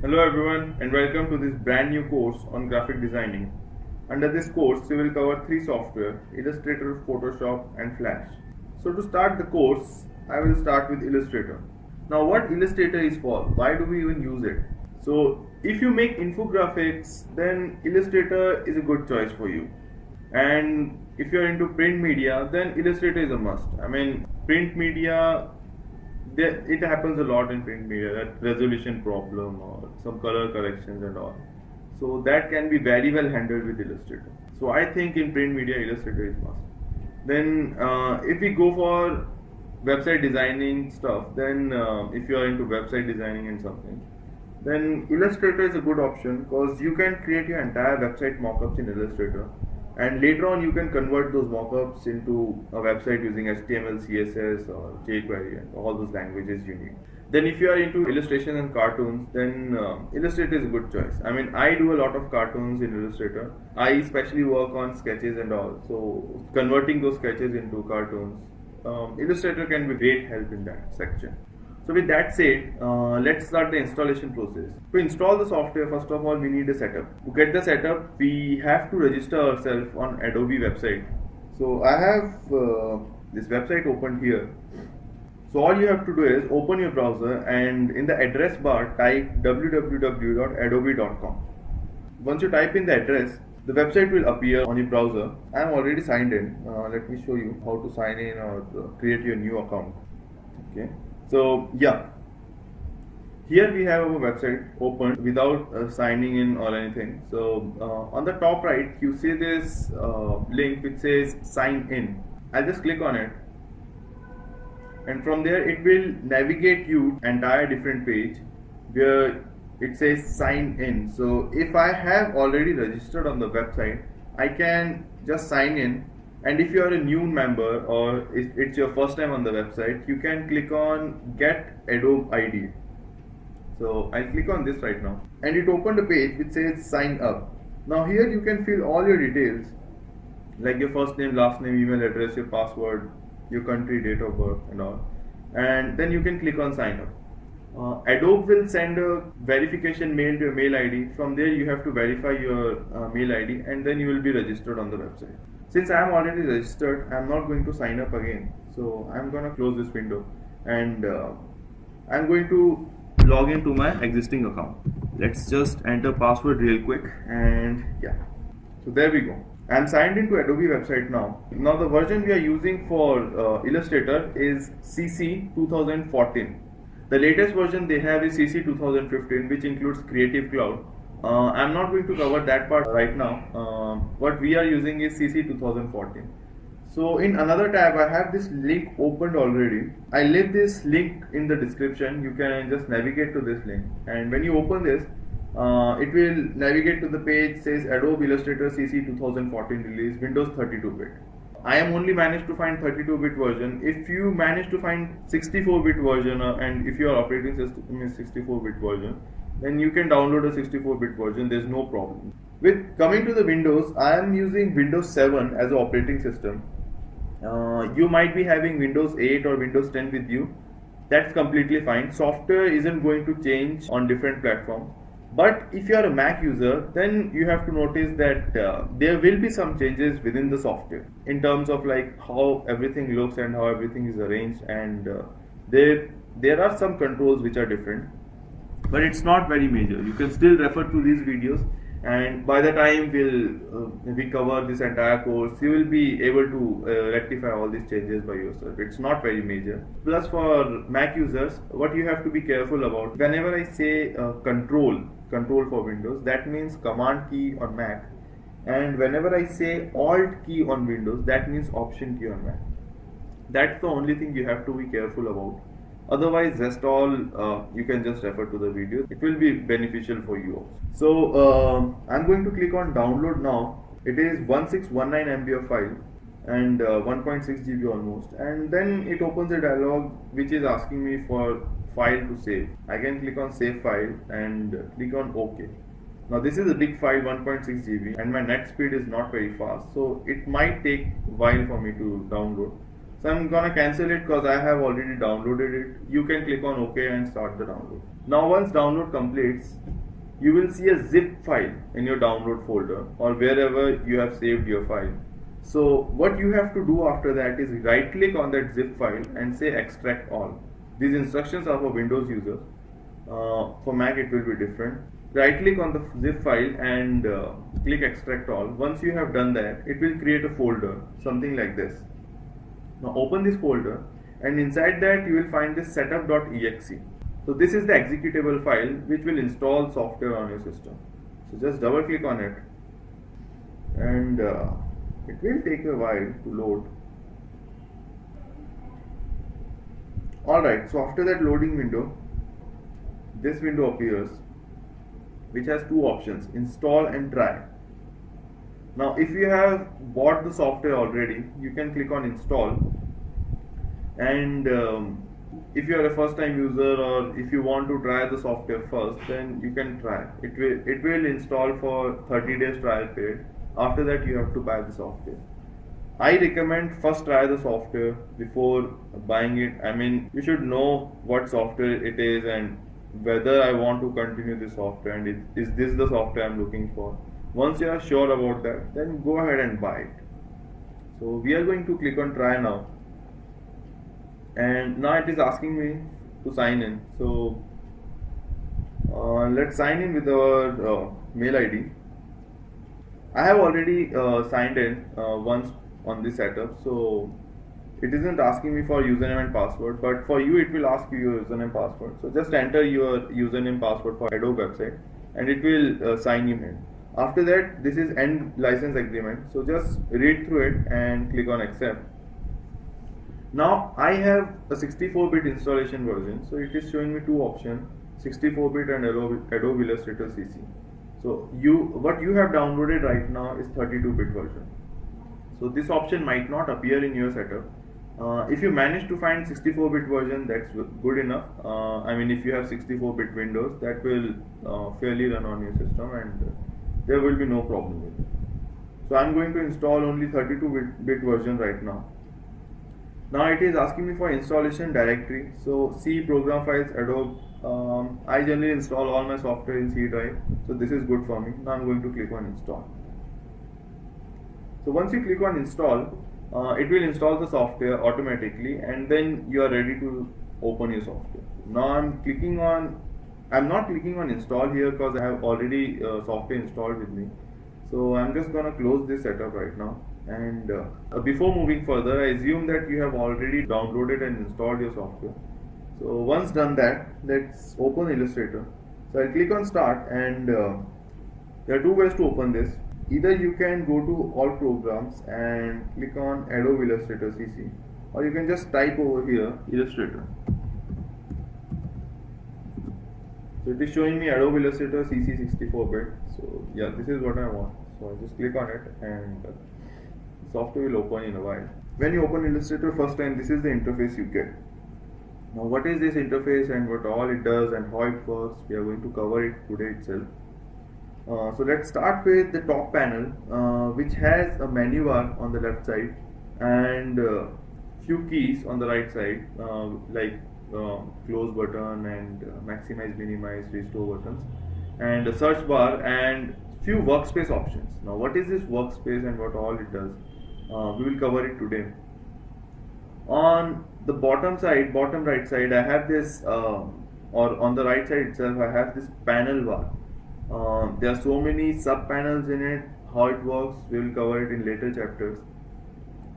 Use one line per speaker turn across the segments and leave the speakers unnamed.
Hello everyone and welcome to this brand new course on graphic designing. Under this course we will cover three software: Illustrator, Photoshop and Flash. So to start the course, I will start with Illustrator. Now what Illustrator is for? Why do we even use it? So if you make infographics, then Illustrator is a good choice for you. And if you are into print media, then Illustrator is a must. I mean, print media, it happens a lot in print media, that resolution problem or some color corrections and all. So that can be very well handled with Illustrator. So I think in print media, Illustrator is must. Then if we go for website designing stuff, then if you are into website designing and something, then Illustrator is a good option because you can create your entire website mockups in Illustrator, and later on you can convert those mockups into a website using HTML, CSS or jQuery and all those languages you need. Then if you are into illustration and cartoons, then Illustrator is a good choice. I mean, I do a lot of cartoons in Illustrator. I especially work on sketches and all, so converting those sketches into cartoons, Illustrator can be great help in that section. So with that said, let's start the installation process. To install the software, first of all, we need a setup. To get the setup, we have to register ourselves on Adobe website. So I have this website opened here. So all you have to do is open your browser and in the address bar type www.adobe.com. Once you type in the address, the website will appear on your browser. I am already signed in. Let me show you how to sign in or create your new account. Okay. So yeah, here we have our website opened without signing in or anything. So on the top right, you see this link which says sign in. I'll just click on it, and from there it will navigate you entire different page where it says sign in. So if I have already registered on the website, I can just sign in. And if you are a new member or it's your first time on the website, you can click on get Adobe ID. So I'll click on this right now, and it opened a page which says sign up. Now here you can fill all your details like your first name, last name, email address, your password, your country, date of birth and all, and then you can click on sign up. Adobe will send a verification mail to your mail ID. From there you have to verify your mail ID and then you will be registered on the website. Since I am already registered, I am not going to sign up again. So I am going to close this window and I am going to log into my existing account. Let's just enter password real quick, and yeah. So there we go. I am signed into Adobe website now. Now the version we are using for Illustrator is CC 2014. The latest version they have is CC 2015, which includes Creative Cloud. I'm not going to cover that part right now. What we are using is CC 2014. So in another tab, I have this link opened already. I leave this link in the description. You can just navigate to this link, and when you open this, it will navigate to the page says Adobe Illustrator CC 2014 release, Windows 32-bit. I am only managed to find 32-bit version. If you manage to find 64-bit version and if your operating system is 64-bit version, then you can download a 64-bit version. There's no problem. With coming to the Windows, I am using Windows 7 as an operating system. You might be having Windows 8 or Windows 10 with you. That's completely fine. Software isn't going to change on different platforms. But if you are a Mac user, then you have to notice that there will be some changes within the software in terms of like how everything looks and how everything is arranged, and there are some controls which are different, but it's not very major. You can still refer to these videos, and by the time we cover this entire course, you will be able to rectify all these changes by yourself. It's not very major. Plus for Mac users, what you have to be careful about, whenever I say control for Windows, that means command key on Mac, and whenever I say alt key on Windows, that means option key on Mac. That's the only thing you have to be careful about. Otherwise, rest all you can just refer to the video. It will be beneficial for you also. So I'm going to click on download now. It is 1619 MB of file and 1.6 GB almost, and then it opens a dialog which is asking me for file to save. I can click on save file and click on OK. Now this is a big file, 1.6 GB, and my net speed is not very fast, so it might take a while for me to download. So I'm gonna cancel it because I have already downloaded it. You can click on OK and start the download. Now once download completes, you will see a zip file in your download folder or wherever you have saved your file. So what you have to do after that is right click on that zip file and say extract all. These instructions are for Windows users. For Mac it will be different. Right click on the zip file and click extract all. Once you have done that, it will create a folder, something like this. Now open this folder and inside that you will find this setup.exe. So this is the executable file which will install software on your system. So just double click on it and it will take a while to load. Alright, so after that loading window, this window appears which has two options, install and try. Now if you have bought the software already, you can click on install, and if you are a first time user or if you want to try the software first, then you can try. It will install for 30 days trial period. After that you have to buy the software. I recommend first try the software before buying it. I mean, you should know what software it is and whether I want to continue this software and is this the software I'm looking for. Once you are sure about that, then go ahead and buy it. So we are going to click on try now, and now it is asking me to sign in. So let's sign in with our mail ID. I have already signed in once on this setup, so it isn't asking me for username and password, but for you it will ask you your username and password. So just enter your username and password for Adobe website and it will sign you in. After that, this is end license agreement, so just read through it and click on accept. Now I have a 64-bit installation version, so it is showing me two options, 64-bit and Adobe Illustrator CC. So what you have downloaded right now is 32-bit version. So this option might not appear in your setup. If you manage to find 64-bit version, that's good enough. I mean, if you have 64-bit Windows, that will fairly run on your system and there will be no problem with it. So I'm going to install only 32-bit version right now. Now it is asking me for installation directory. So C, program files, Adobe. I generally install all my software in C drive, so this is good for me. Now I'm going to click on install. So once you click on install, it will install the software automatically and then you are ready to open your software. Now I'm not clicking on install here because I have already software installed with me. So I'm just gonna close this setup right now, and before moving further, I assume that you have already downloaded and installed your software. So once done that, let's open Illustrator. So I'll click on start, and there are two ways to open this. Either you can go to all programs and click on Adobe Illustrator CC, or you can just type over here Illustrator. So it is showing me Adobe Illustrator CC 64-bit. So yeah, this is what I want. So I just click on it and the software will open in a while. When you open Illustrator first time, this is the interface you get. Now what is this interface and what all it does and how it works, we are going to cover it today itself. So let's start with the top panel, which has a menu bar on the left side and few keys on the right side, like close button and maximize, minimize, restore buttons, and a search bar and few workspace options. Now what is this workspace and what all it does? We will cover it today. On the bottom right side, I have this, or on the right side itself, I have this panel bar. There are so many sub panels in it. How it works, we will cover it in later chapters.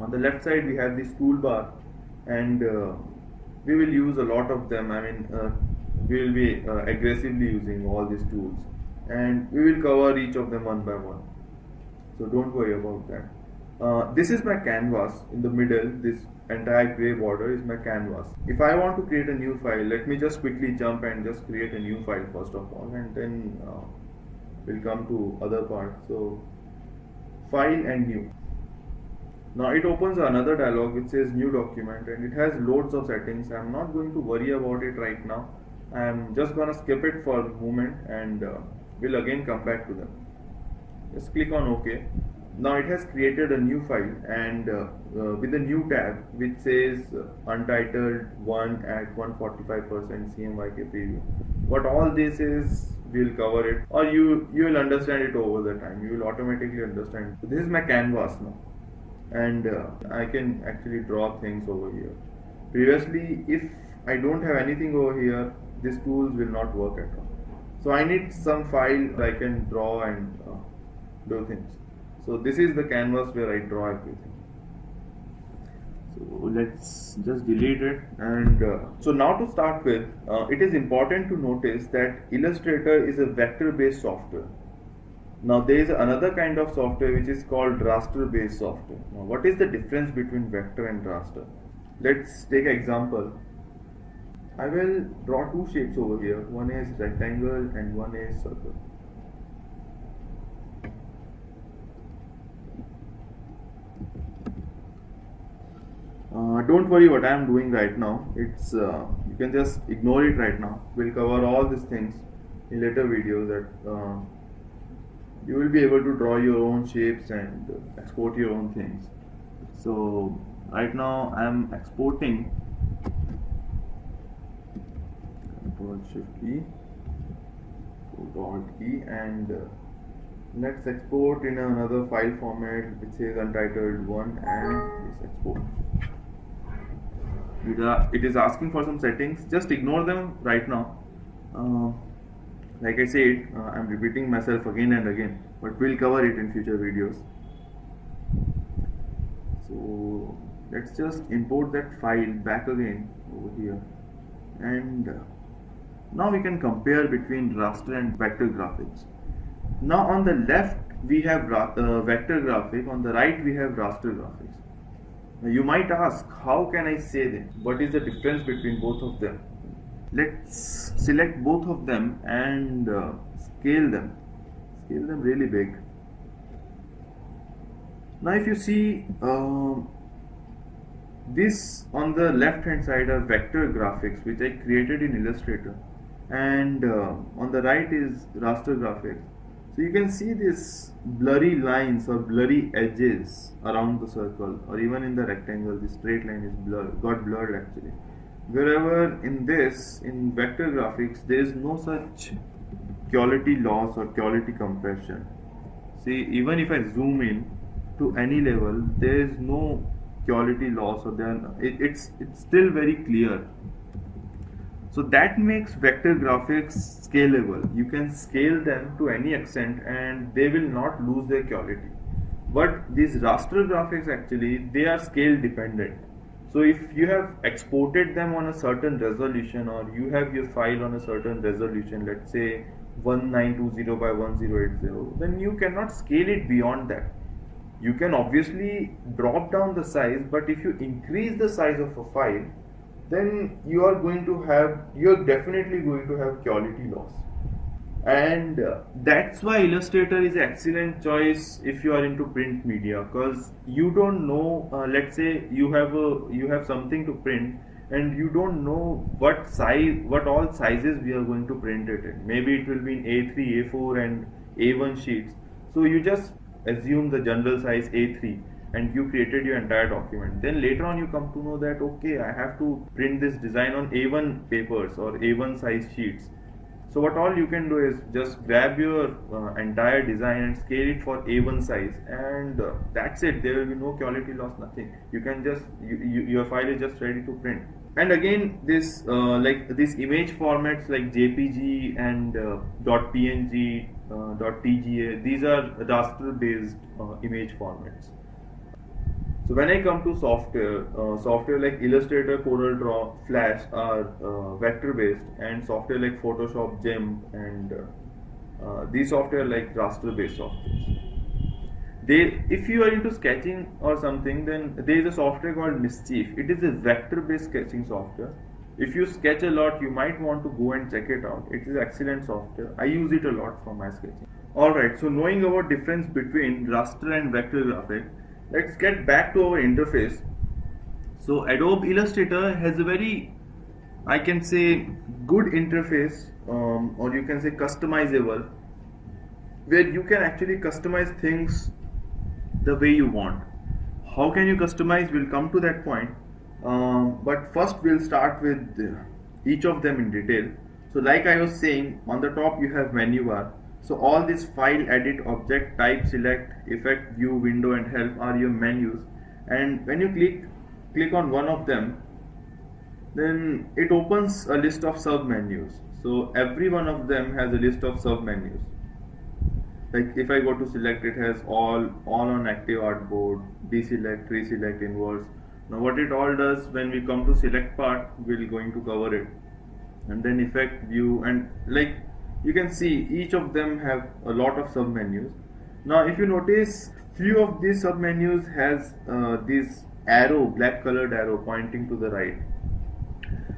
On the left side we have this toolbar, and we will use a lot of them. I mean, we will be aggressively using all these tools, and we will cover each of them one by one, so don't worry about that. This is my canvas. In the middle, this entire gray border is my canvas. If I want to create a new file, let me just quickly jump and just create a new file first of all, and then we'll come to other parts. So file and new. Now it opens another dialog which says new document, and it has loads of settings. I'm not going to worry about it right now. I'm just gonna skip it for a moment, and we'll again come back to them. Just click on OK. now it has created a new file, and with a new tab which says untitled 1 at 145% CMYK preview. What all this is, we'll cover it, or you will understand it over the time. You will automatically understand. So this is my canvas now, and I can actually draw things over here. Previously, if I don't have anything over here, these tools will not work at all. So I need some file I can draw and do things. So this is the canvas where I draw everything. So let's just delete it. And so now to start with, it is important to notice that Illustrator is a vector-based software. Now there is another kind of software which is called raster-based software. Now what is the difference between vector and raster? Let's take an example. I will draw two shapes over here. One is rectangle and one is circle. Don't worry what I am doing right now. It's you can just ignore it right now. We'll cover all these things in later videos. That you will be able to draw your own shapes and export your own things. So right now I am exporting. Control Shift E, Alt E, and let's export in another file format which says untitled 1, and this export. It is asking for some settings. Just ignore them right now. Like I said, I'm repeating myself again and again, but we'll cover it in future videos. So let's just import that file back again over here, and now we can compare between raster and vector graphics. Now on the left we have vector graphic, on the right we have raster graphics. Now you might ask, how can I say this? What is the difference between both of them? Let's select both of them and scale them really big. Now if you see, this on the left hand side are vector graphics which I created in Illustrator, and on the right is raster graphics. So you can see this blurry lines or blurry edges around the circle, or even in the rectangle, the straight line is got blurred actually. Wherever in vector graphics, there is no such quality loss or quality compression. See, even if I zoom in to any level, there is no quality loss, or it's still very clear. So that makes vector graphics scalable. You can scale them to any extent and they will not lose their quality. But these raster graphics actually, they are scale dependent. So if you have exported them on a certain resolution, or you have your file on a certain resolution, let's say 1920 by 1080, then you cannot scale it beyond that. You can obviously drop down the size, but if you increase the size of a file, then you are definitely going to have quality loss. And that's why Illustrator is an excellent choice if you are into print media, because you don't know, let's say you have something to print and you don't know what all sizes we are going to print it in. Maybe it will be in A3, A4 and A1 sheets. So you just assume the general size A3 and you created your entire document. Then later on you come to know that, okay, I have to print this design on A1 papers or A1 size sheets. So what all you can do is just grab your entire design and scale it for A1 size, and that's it. There will be no quality loss, nothing. You can just your file is just ready to print. And again, this like these image formats like JPG and .png, .tga, these are raster based image formats. So when I come to software like Illustrator, CorelDRAW, Flash are vector based, and software like Photoshop, GIMP, and these software like raster based software. If you are into sketching or something, then there is a software called Mischief. It is a vector based sketching software. If you sketch a lot, you might want to go and check it out. It is excellent software. I use it a lot for my sketching. Alright, so knowing about difference between raster and vector graphic, let's get back to our interface. So Adobe Illustrator has a very, I can say, good interface, or you can say customizable, where you can actually customize things the way you want. How can you customize? We'll come to that point. But first, we'll start with each of them in detail. So, like I was saying, on the top you have menu bar. So, all these file, edit, object, type, select, effect, view, window, and help are your menus. And when you click on one of them, then it opens a list of sub menus. So every one of them has a list of sub menus. Like if I go to select, it has all on active artboard, deselect, reselect, inverse. Now what it all does, when we come to select part, we're going to cover it. And then effect, view, and like you can see each of them have a lot of sub menus. Now if you notice, few of these sub menus has this arrow, black colored arrow pointing to the right.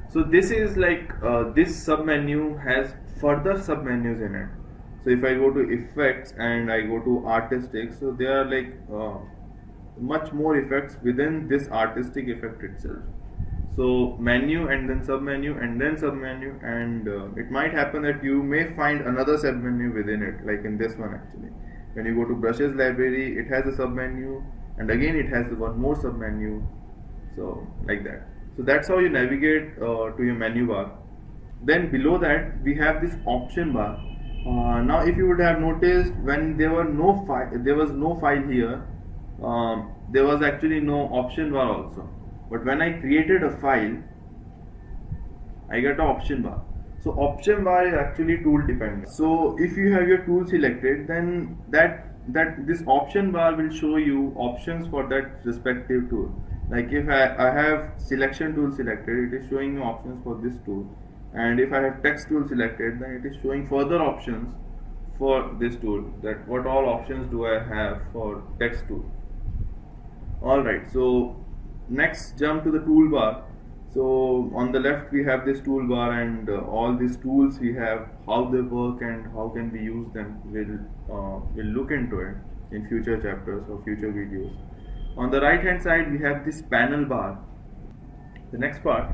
So this is like this sub menu has further sub menus in it. So if I go to effects and I go to artistic, so there are like much more effects within this artistic effect itself. So menu and then sub menu and then sub menu, and it might happen that you may find another sub menu within it, like in this one actually. When you go to brushes library, it has a sub menu, and again it has one more sub menu. So like that. So that's how you navigate to your menu bar. Then below that we have this option bar. Now if you would have noticed, when there was no file here, there was actually no option bar also. But when I created a file, I get an option bar. So option bar is actually tool dependent. So if you have your tool selected, then this option bar will show you options for that respective tool. Like if I have selection tool selected, it is showing me options for this tool. And if I have text tool selected, then it is showing further options for this tool, that what all options do I have for text tool. Alright, so next jump to the toolbar. So on the left we have this toolbar, and all these tools we have, how they work and how can we use them. We'll look into it in future chapters or future videos. On the right hand side we have this panel bar. The next part,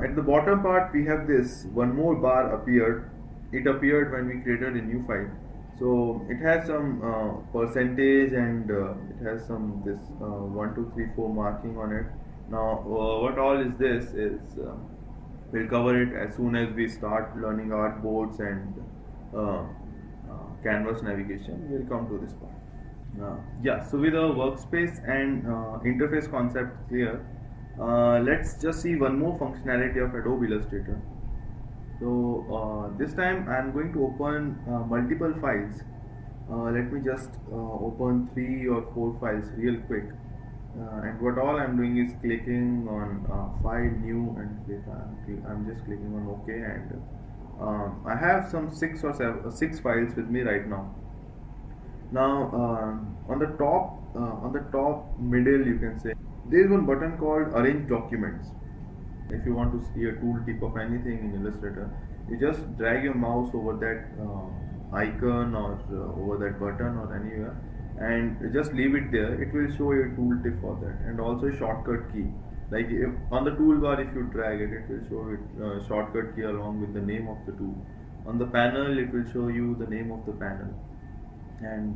at the bottom part we have this one more bar appeared. It appeared when we created a new file. So it has some percentage, and it has some this 1 2 3 4 marking on it. Now what all is this is we'll cover it as soon as we start learning artboards and canvas navigation. We'll come to this part. Yeah, so with our workspace and interface concept clear, let's just see one more functionality of Adobe Illustrator. So this time I am going to open multiple files. Let me just open 3 or 4 files real quick. And what all I'm doing is clicking on file, new, and I'm just clicking on OK, and I have some 6 files with me right now. Now on the top middle, you can say there is one button called Arrange Documents. If you want to see a tooltip of anything in Illustrator, you just drag your mouse over that icon or over that button or anywhere, and just leave it there. It will show you a tooltip for that, and also a shortcut key. Like if on the toolbar, if you drag it, it will show it shortcut key along with the name of the tool. On the panel, it will show you the name of the panel. And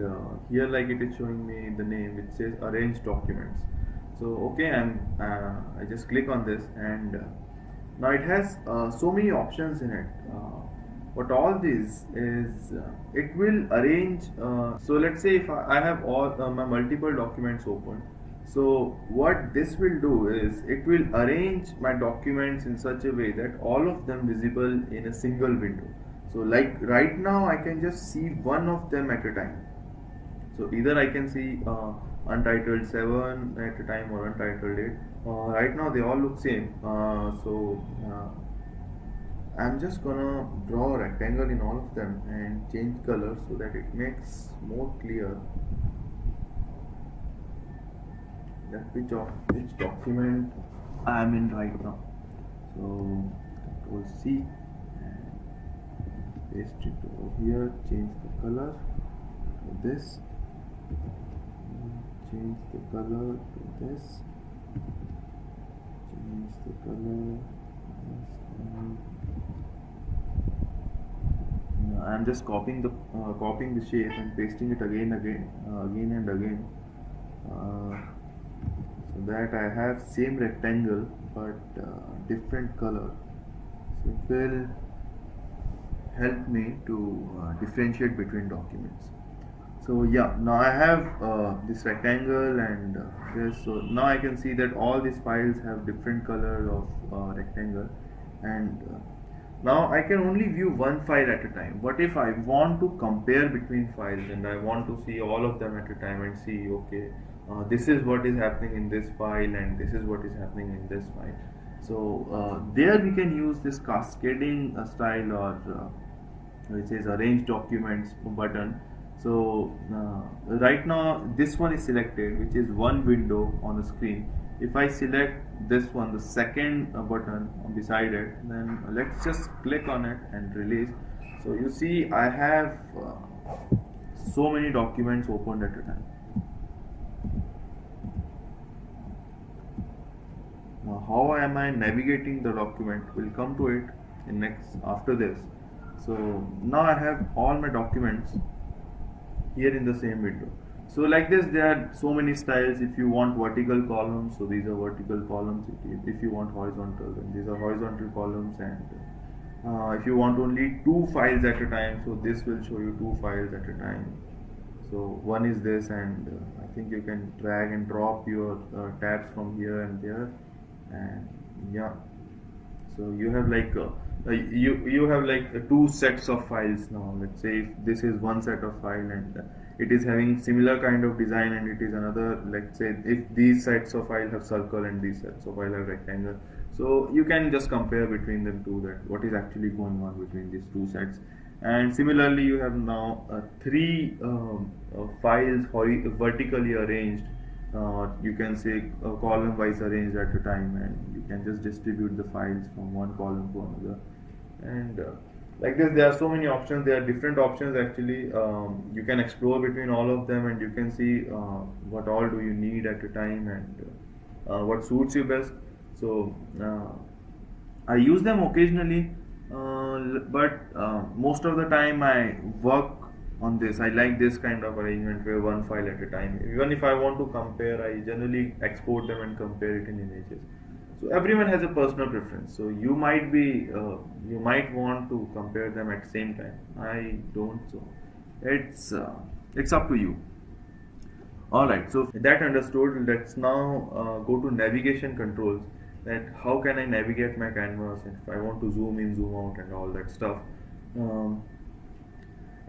here, like it is showing me the name, it says Arrange Documents. So okay, I just click on this, and now it has so many options in it. What all this is, it will arrange. So let's say if I have all my multiple documents open. So what this will do is it will arrange my documents in such a way that all of them visible in a single window. So like right now I can just see one of them at a time. So either I can see Untitled 7 at a time or Untitled 8. Right now they all look same. I'm just gonna draw a rectangle in all of them and change color so that it makes more clear that which document I am in right now. So Control C and paste it over here, change the color to this, change the color to this, change the color to this, I'm just copying the shape and pasting it again and again. so that I have same rectangle but different color. So it will help me to differentiate between documents. So yeah, now I have this rectangle and this. So now I can see that all these files have different color of rectangle, and now I can only view one file at a time. What if I want to compare between files and I want to see all of them at a time and see, okay, this is what is happening in this file and this is what is happening in this file. So there we can use this cascading style, or which is arrange documents button. So right now this one is selected, which is one window on the screen. If I select this one, the second button beside it, then let's just click on it and release. So you see I have so many documents opened at a time. Now how am I navigating the document? We'll come to it in next after this. So now I have all my documents here in the same window. So like this, there are so many styles. If you want vertical columns, so these are vertical columns. If you want horizontal, then these are horizontal columns. And if you want only two files at a time, so this will show you two files at a time. So one is this, and I think you can drag and drop your tabs from here and there, and yeah. So you have like you have like two sets of files now. Let's say if this is one set of file and it is having similar kind of design, and it is another. Let's say if these sets of file have circle and these sets of file have rectangle, so you can just compare between them two, that what is actually going on between these two sets. And similarly, you have now three files vertically arranged. You can say column wise arranged at a time, and you can just distribute the files from one column to another. And like this, there are so many options. There are different options actually. You can explore between all of them, and you can see what all do you need at a time, and what suits you best. So I use them occasionally, but most of the time I work on this. I like this kind of arrangement where one file at a time. Even if I want to compare, I generally export them and compare it in images. So everyone has a personal preference. So you might be, you might want to compare them at the same time. I don't. So it's up to you. All right. So that understood. Let's now go to navigation controls. That how can I navigate my canvas if I want to zoom in, zoom out, and all that stuff.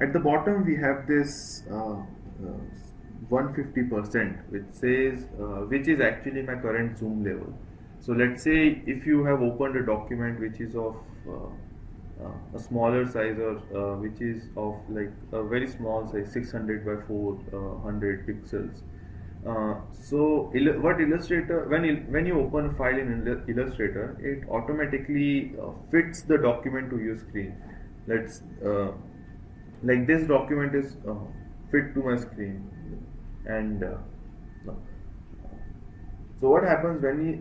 At the bottom we have this 150%, which says which is actually my current zoom level. So let's say if you have opened a document which is of a smaller size, or which is of like a very small size, 600 by 400 pixels. What Illustrator, when you open a file in Illustrator, it automatically fits the document to your screen. Let's like this document is fit to my screen, and so what happens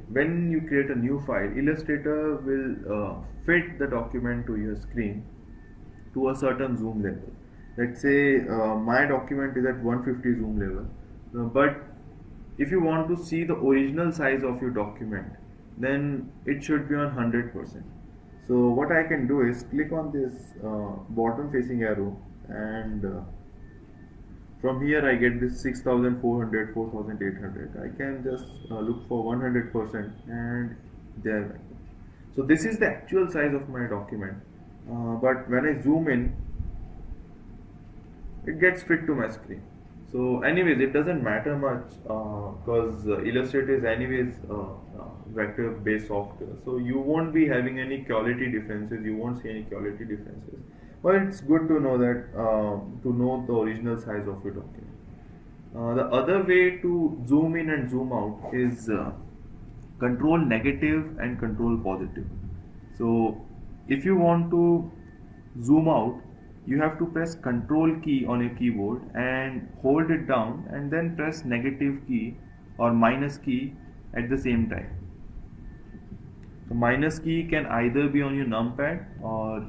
when you create a new file, Illustrator will fit the document to your screen to a certain zoom level. Let's say my document is at 150 zoom level, but if you want to see the original size of your document, then it should be on 100%. So what I can do is click on this bottom facing arrow, and from here I get this 6400, 4800. I can just look for 100%, and there. So this is the actual size of my document, but when I zoom in, it gets fit to my screen. So anyways, it doesn't matter much because Illustrator is anyways vector based software, so you won't be having any quality differences, you won't see any quality differences, but it's good to know that to know the original size of your document. The other way to zoom in and zoom out is control negative and control positive. So if you want to zoom out, you have to press control key on your keyboard and hold it down, and then press negative key or minus key at the same time. The minus key can either be on your numpad or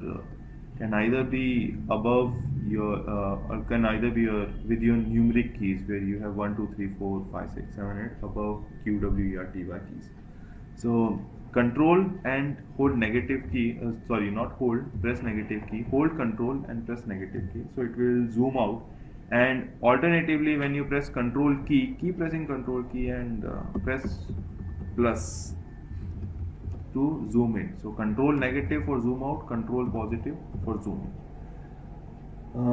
can either be above your or can either be your with your numeric keys where you have 1 2 3 4 5 6 7 8 above Q W E R T Y keys. So control and hold negative key, sorry, not hold, press negative key, hold control and press negative key. So it will zoom out. And alternatively, when you press control key, keep pressing control key and press plus to zoom in. So control negative for zoom out, control positive for zoom in.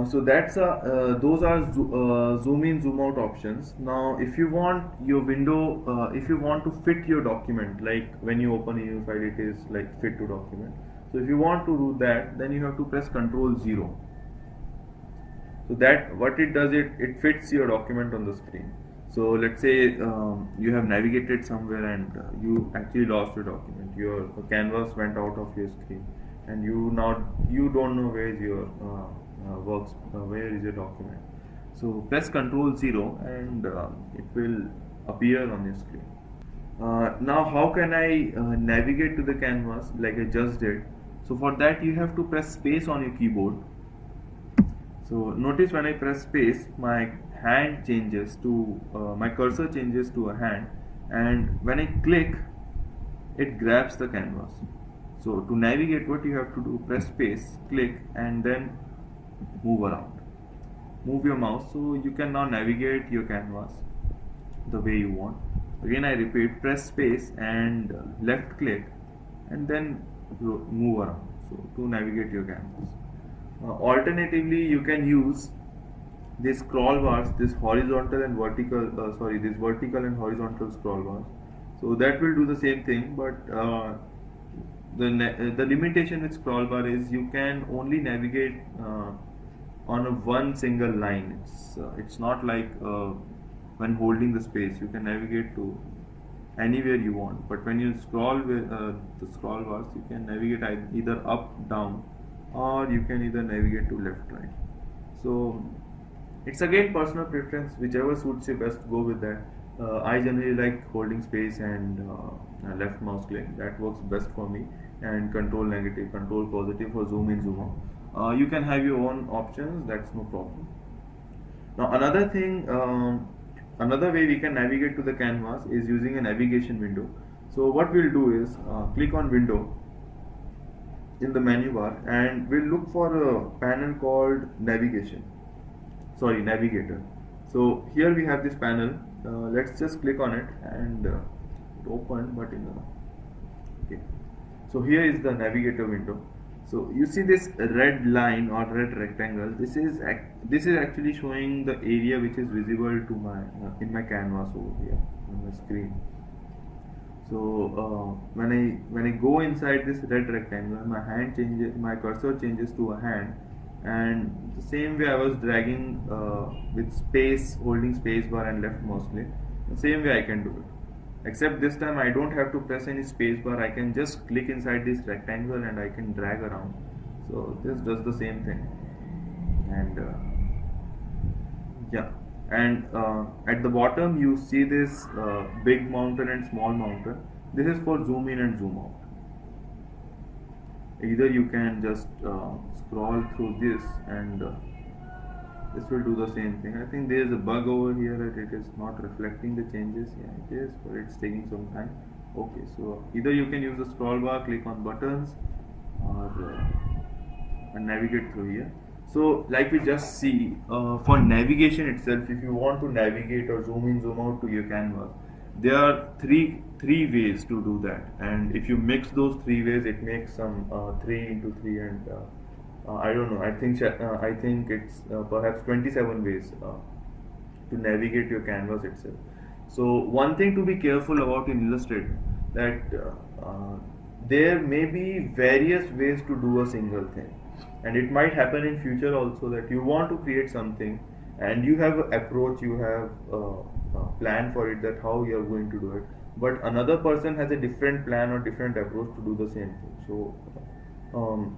So that's those are zoom in, zoom out options. Now, if you want your window, if you want to fit your document, like when you open a new file, it is like fit to document. So if you want to do that, then you have to press Control 0. So that what it does, it fits your document on the screen. So let's say you have navigated somewhere and you actually lost your document. Your canvas went out of your screen, and you don't know where is your where is your document. So press Control 0 and it will appear on your screen. Now how can I navigate to the canvas like I just did? So for that you have to press space on your keyboard. So notice when I press space, my hand changes to my cursor changes to a hand, and when I click, it grabs the canvas. So to navigate, what you have to do, press space, click, and then move around. Move your mouse so you can now navigate your canvas the way you want. Again I repeat, press space and left click and then move around, so to navigate your canvas. Alternatively, you can use these scroll bars, this horizontal and vertical, this vertical and horizontal scroll bars. So that will do the same thing, but the limitation with scroll bar is you can only navigate on a one single line. It's not like when holding the space you can navigate to anywhere you want, but when you scroll with the scroll bars, you can navigate either up, down, or you can either navigate to left, right. So it's again personal preference, whichever suits you best, go with that. I generally like holding space and left mouse click, that works best for me, and control negative, control positive for zoom in, zoom out. You can have your own options, that's no problem. Now another thing, another way we can navigate to the canvas is using a navigation window. So what we'll do is click on window in the menu bar and we'll look for a panel called navigator. So here we have this panel. Let's just click on it and it opened, but okay. So here is the navigator window. So you see this red line or red rectangle. This is actually showing the area which is visible to my in my canvas over here on the screen. So when I go inside this red rectangle, my cursor changes to a hand, and the same way I was dragging with space, holding space bar and left mouse click, the same way I can do it. Except this time I don't have to press any space bar, I can just click inside this rectangle and I can drag around. So this does the same thing. And yeah, and at the bottom you see this big mountain and small mountain. This is for zoom in and zoom out. Either you can just scroll through this and this will do the same thing. I think there is a bug over here that it is not reflecting the changes. Yeah, it is, but it's taking some time. Okay, so either you can use the scroll bar, click on buttons, or and navigate through here. So like we just see, for navigation itself, if you want to navigate or zoom in, zoom out to your canvas, there are three ways to do that, and if you mix those three ways, it makes some 3 into 3 and I don't know, I think it's perhaps 27 ways to navigate your canvas itself. So one thing to be careful about in Illustrator, that there may be various ways to do a single thing, and it might happen in future also that you want to create something and you have an approach, you have a plan for it, that how you are going to do it, but another person has a different plan or different approach to do the same thing. So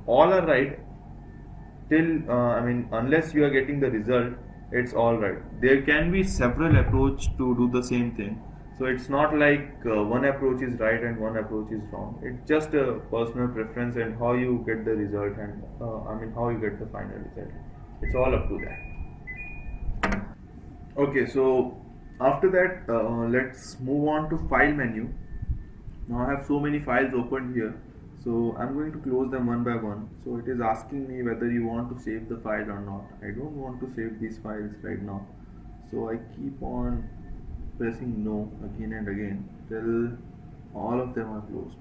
all are right till unless you are getting the result, it's all right. There can be several approaches to do the same thing, so it's not like one approach is right and one approach is wrong. It's just a personal preference and how you get the result, and how you get the final result. It's all up to that. Okay, so after that, let's move on to file menu. Now I have so many files opened here, so I'm going to close them one by one. So it is asking me whether you want to save the file or not. I don't want to save these files right now, so I keep on pressing no again and again till all of them are closed.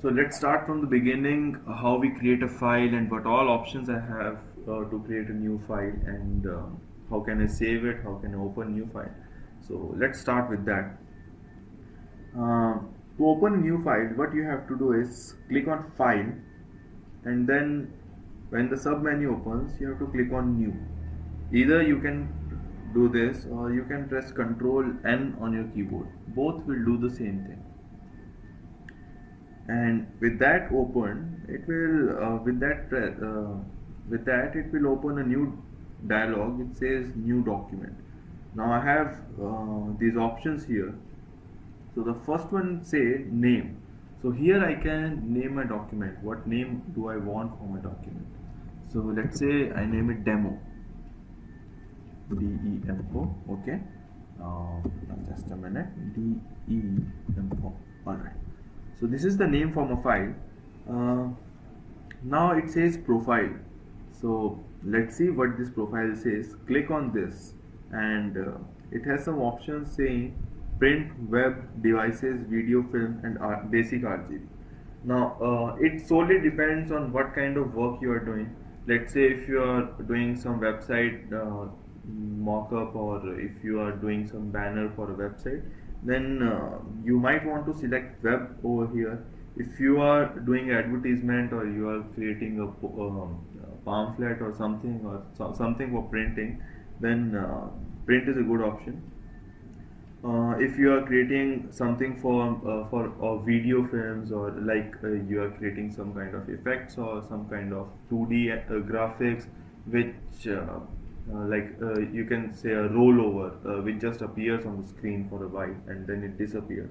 So let's start from the beginning, how we create a file and what all options I have to create a new file, and how can I save it, how can I open new file. So let's start with that. To open new file, what you have to do is click on file, and then when the sub menu opens, you have to click on new. Either you can do this or you can press Ctrl N on your keyboard. Both will do the same thing. And with that open, it will with that it will open a new dialog which says new document. Now I have these options here. So the first one say name. So here I can name my document. What name do I want for my document? So let's say I name it demo. DEMO. Okay. Just a minute. DEMO. Alright. So this is the name for my file. Now it says profile. So let's see what this profile says. Click on this, and it has some options saying print, web, devices, video, film, and basic RGB. Now it solely depends on what kind of work you are doing. Let's say if you are doing some website mock-up, or if you are doing some banner for a website, then you might want to select web over here. If you are doing advertisement, or you are creating a pamphlet or something, or something for printing, then print is a good option. If you are creating something for video films, or like you are creating some kind of effects or some kind of 2D graphics, which you can say a rollover, which just appears on the screen for a while and then it disappears,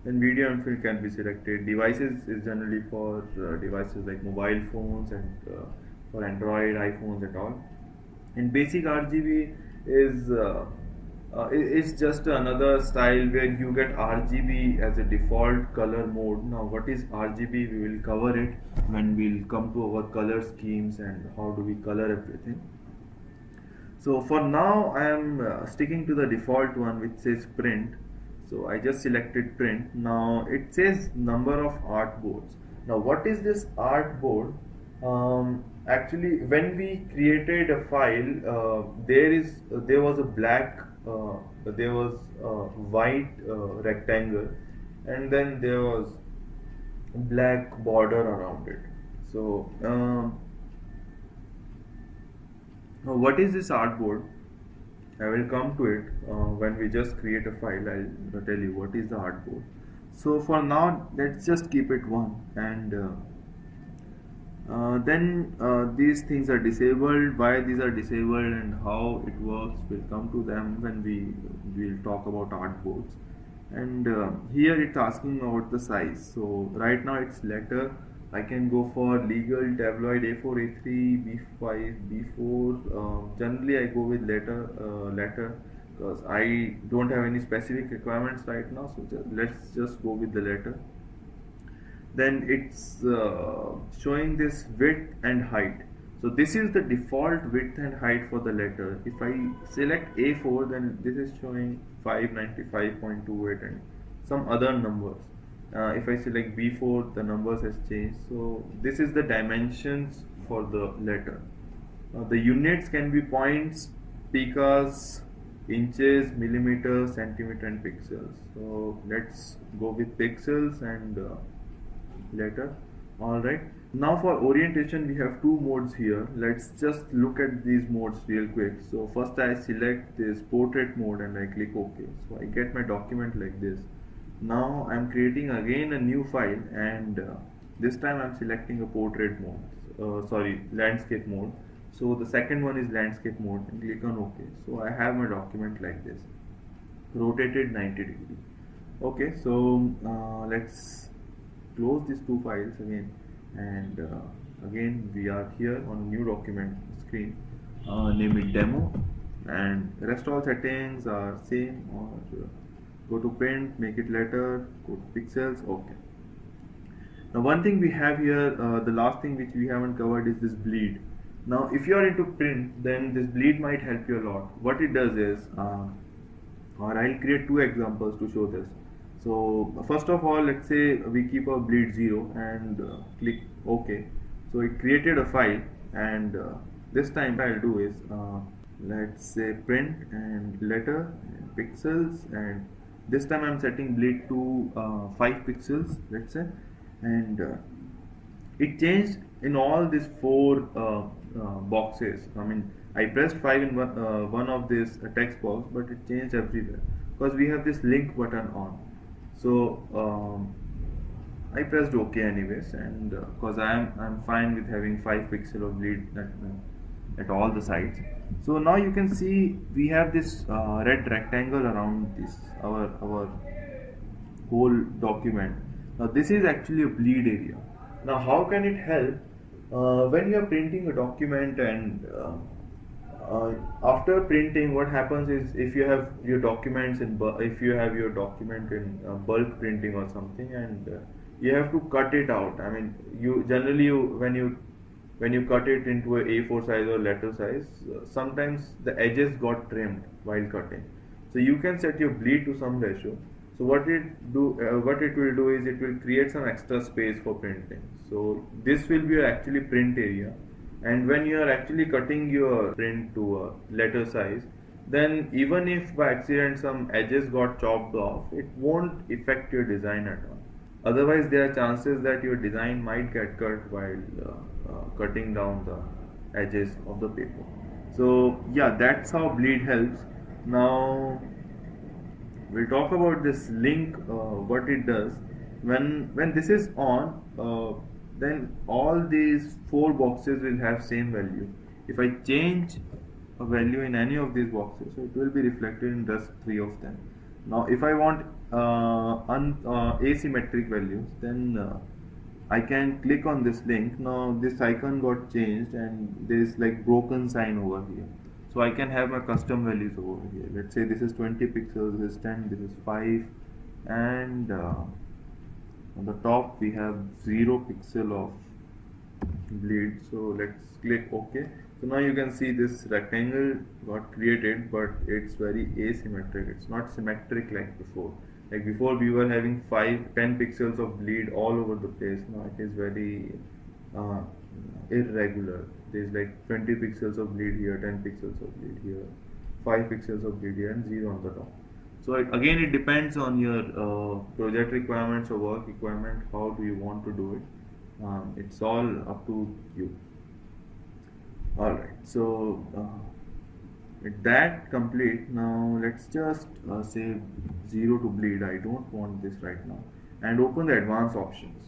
then video and film can be selected. Devices is generally for devices like mobile phones, and for Android, iPhones and all. And basic RGB is it's just another style where you get RGB as a default color mode. Now what is RGB, we will cover it when we'll come to our color schemes and how do we color everything. So for now I am sticking to the default one which says print. So I just selected print. Now it says number of artboards. Now what is this artboard? Actually, when we created a file, there was a black, there was a white rectangle, and then there was black border around it. So now what is this artboard? I will come to it when we just create a file. I'll tell you what is the artboard. So for now, let's just keep it one, and then these things are disabled. Why these are disabled and how it works, we'll come to them when we will talk about artboards. And here it's asking about the size. So right now it's letter. I can go for legal, tabloid, A4, A3, B5, B4. Generally I go with letter because I don't have any specific requirements right now. So let's just go with the letter. Then it's showing this width and height. So this is the default width and height for the letter. If I select A4, then this is showing 595.28 and some other numbers. If I select B4, the numbers has changed. So this is the dimensions for the letter. The units can be points, picas, inches, millimeters, centimeter and pixels. So let's go with pixels and letter. Alright, now for orientation we have two modes here. Let's just look at these modes real quick. So first I select this portrait mode and I click OK. So I get my document like this. Now I'm creating again a new file, and this time I'm selecting a portrait mode, landscape mode. So the second one is landscape mode, and click on OK. So I have my document like this, rotated 90 degrees. Okay, so let's close these two files again and again we are here on new document screen. Name it demo, and rest all settings are same, or go to print, make it letter, go to pixels. Okay. Now one thing we have here, the last thing which we haven't covered is this bleed. Now if you are into print, then this bleed might help you a lot. What it does is, or I'll create two examples to show this. So first of all, let's say we keep our bleed 0 and click OK. So it created a file, and this time I'll do is, let's say print and letter and pixels, and this time I'm setting bleed to 5 pixels, let's say, and it changed in all these four boxes. I mean, I pressed 5 in one of this text box, but it changed everywhere because we have this link button on. So I pressed OK anyways, and because I'm fine with having 5 pixel of bleed at all the sides. So now you can see we have this red rectangle around this our whole document. Now this is actually a bleed area. Now how can it help when you are printing a document, and after printing, what happens is, if you have your documents in if you have your document in bulk printing or something, and you have to cut it out. I mean, you generally when you cut it into a A4 size or letter size, sometimes the edges got trimmed while cutting. So you can set your bleed to some ratio. So what it will do is, it will create some extra space for printing. So this will be your actually print area, and when you are actually cutting your print to a letter size, then even if by accident some edges got chopped off, it won't affect your design at all. Otherwise, there are chances that your design might get cut while cutting down the edges of the paper. So yeah, that's how bleed helps. Now we'll talk about this link, what it does. When this is on, then all these four boxes will have same value. If I change a value in any of these boxes, so it will be reflected in just three of them. Now if I want asymmetric values, then I can click on this link. Now this icon got changed, and there is like broken sign over here. So I can have my custom values over here. Let's say this is 20 pixels, this is 10, this is 5, and on the top we have 0 pixel of bleed. So let's click OK. So now you can see this rectangle got created, but it's very asymmetric. It's not symmetric like before. Like before we were having 10 pixels of bleed all over the place. Now it is very irregular. There's like 20 pixels of bleed here, 10 pixels of bleed here, 5 pixels of bleed here, and 0 on the top. So again, it depends on your project requirements or work requirement. How do you want to do it? It's all up to you. Alright, so with that complete, now let's just say 0 to bleed. I don't want this right now, and open the advanced options.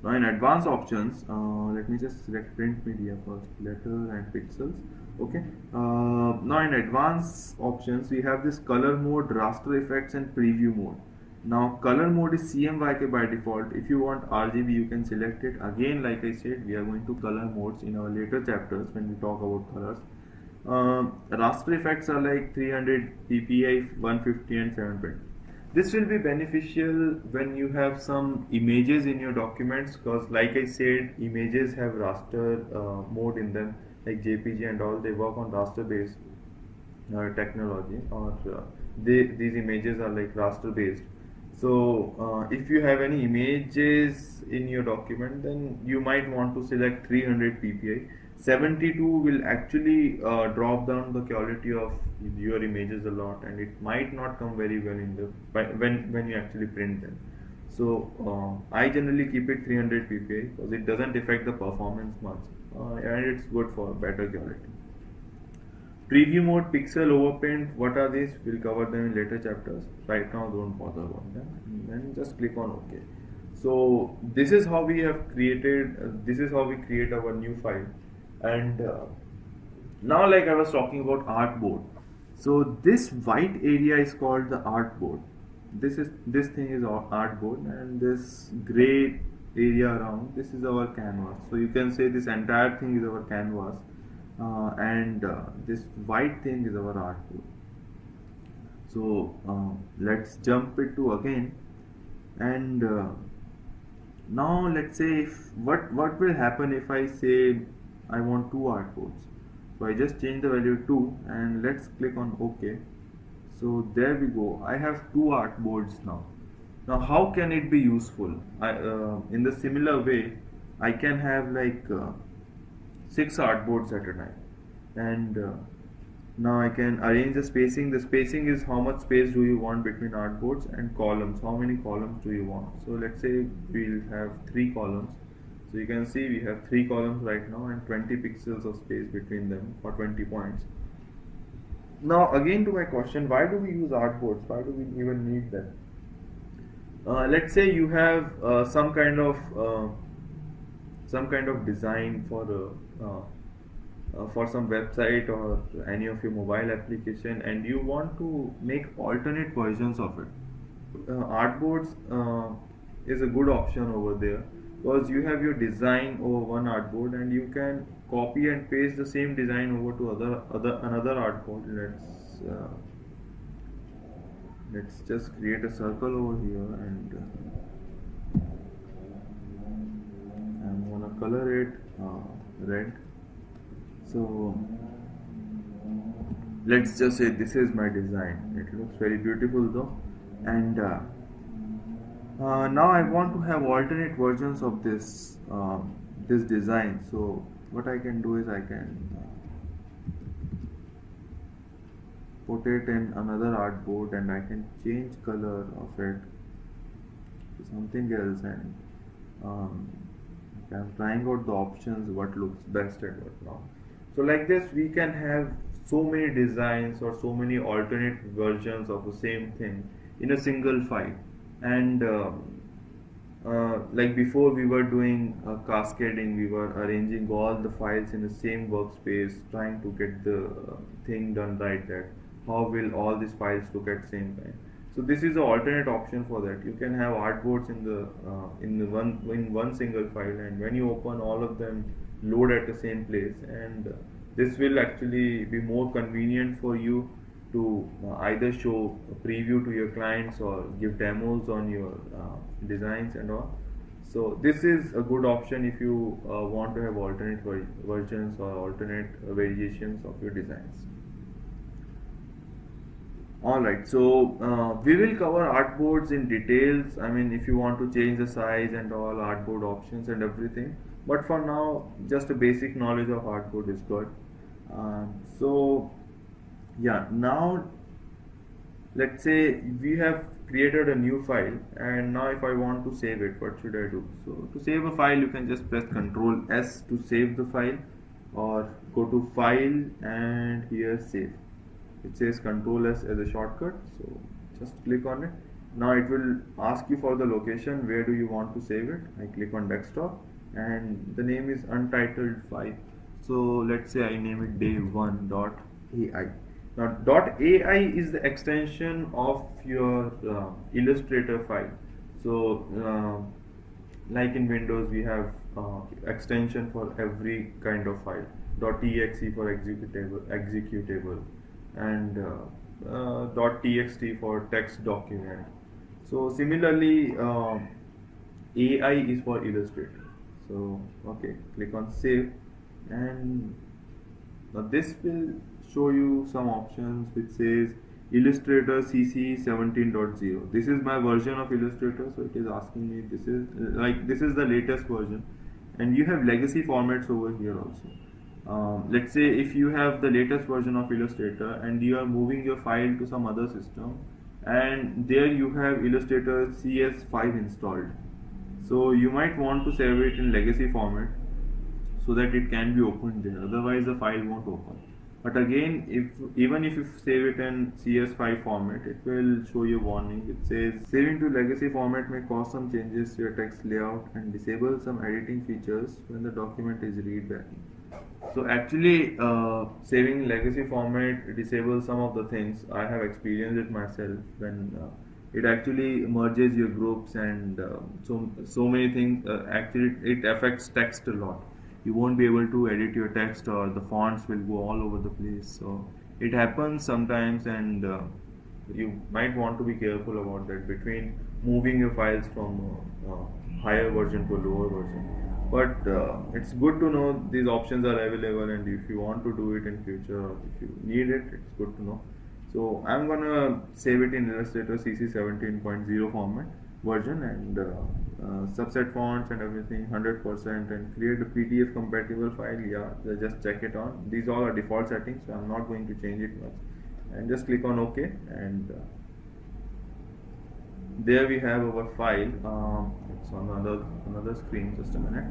Now in advanced options, let me just select print media first, letter and pixels. Okay. Now in advanced options, we have this color mode, raster effects, and preview mode. Now color mode is CMYK by default. If you want RGB, you can select it. Again, like I said, we are going to color modes in our later chapters when we talk about colors. Raster effects are like 300 ppi, 150 and 720. This will be beneficial when you have some images in your documents, because like I said, images have raster mode in them, like JPG and all. They work on raster based technology, or these images are like raster based. So if you have any images in your document, then you might want to select 300 ppi. 72 will actually drop down the quality of your images a lot, and it might not come very well in the when you actually print them. So I generally keep it 300 ppi because it doesn't affect the performance much, and it's good for better quality. Preview mode, pixel overprint, what are these? We'll cover them in later chapters. Right now, don't bother about them. And then just click on OK. So this is how we have created. This is how we create our new file. And now, like I was talking about artboard. So this white area is called the artboard. This thing is artboard, and this gray area around, this is our canvas. So you can say this entire thing is our canvas, and this white thing is our artboard. So let's jump it to again, and now let's say if what will happen if I say I want two artboards. So I just change the value to 2 and let's click on OK. So there we go. I have two artboards now. Now how can it be useful? In the similar way, I can have like 6 artboards at a time, and now I can arrange the spacing. The spacing is how much space do you want between artboards, and columns. How many columns do you want? So let's say we'll have 3 columns. So you can see we have 3 columns right now and 20 pixels of space between them for 20 points. Now again to my question, why do we use artboards? Why do we even need them? Let's say you have some kind of design for some website or any of your mobile application, and you want to make alternate versions of it. Artboards is a good option over there, because you have your design over one artboard and you can copy and paste the same design over to another artboard. Let's just create a circle over here, and I'm gonna color it red. So let's just say this is my design. It looks very beautiful though, and now I want to have alternate versions of this design. So what I can do is I can put it in another artboard, and I can change color of it to something else, and I'm trying out the options what looks best and what not. So like this we can have so many designs or so many alternate versions of the same thing in a single file. And like before we were doing cascading, we were arranging all the files in the same workspace, trying to get the thing done right, that how will all these files look at the same time. So this is an alternate option for that. You can have artboards in one single file, and when you open, all of them load at the same place, and this will actually be more convenient for you to either show a preview to your clients or give demos on your designs and all. So this is a good option if you want to have alternate versions or alternate variations of your designs. Alright, so we will cover artboards in details. I mean, if you want to change the size and all artboard options and everything, but for now just a basic knowledge of artboard is good. So yeah, now let's say we have created a new file, and now if I want to save it, what should I do? So to save a file, you can just press Ctrl S to save the file, or go to File and here Save. It says Ctrl S as a shortcut, so just click on it. Now it will ask you for the location, where do you want to save it. I click on desktop, and the name is untitled file. So let's say I name it day1.ai. Now .ai is the extension of your Illustrator file. So like in Windows we have extension for every kind of file. .exe for executable, and .txt for text document. So similarly AI is for Illustrator. So okay, click on save, and now this will show you some options which says Illustrator CC 17.0. This is my version of Illustrator, so it is asking me, this is the latest version, and you have legacy formats over here also. Let's say if you have the latest version of Illustrator and you are moving your file to some other system, and there you have Illustrator CS5 installed, so you might want to save it in legacy format so that it can be opened there, otherwise the file won't open. But again, even if you save it in CS5 format, it will show you a warning. It says saving to legacy format may cause some changes to your text layout and disable some editing features when the document is read back. So actually saving legacy format disables some of the things. I have experienced it myself when It actually merges your groups and so many things. Actually, it affects text a lot. You won't be able to edit your text, or the fonts will go all over the place. So it happens sometimes, and you might want to be careful about that between moving your files from higher version to lower version. But it's good to know these options are available, and if you want to do it in future, or if you need it, it's good to know. So I'm gonna save it in Illustrator CC 17.0 format version, and subset fonts and everything 100%, and create a PDF compatible file. Yeah, just check it on. These all are default settings, so I'm not going to change it much. And just click on OK, and there we have our file. It's on another screen. Just a minute.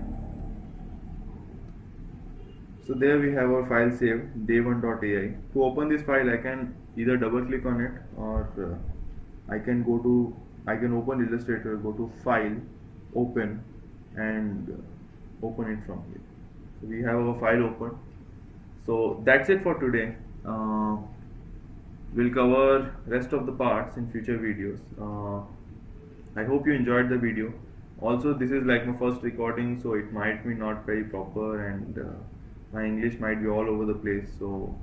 So there we have our file saved, day1.ai. To open this file, I can either double click on it, or I can open Illustrator, go to File, Open, and open it from here. So we have our file open. So that's it for today. We'll cover rest of the parts in future videos. I hope you enjoyed the video. Also, this is like my first recording, so it might be not very proper, and my English might be all over the place. So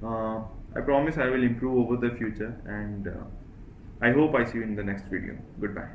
I promise I will improve over the future, and I hope I see you in the next video. Goodbye.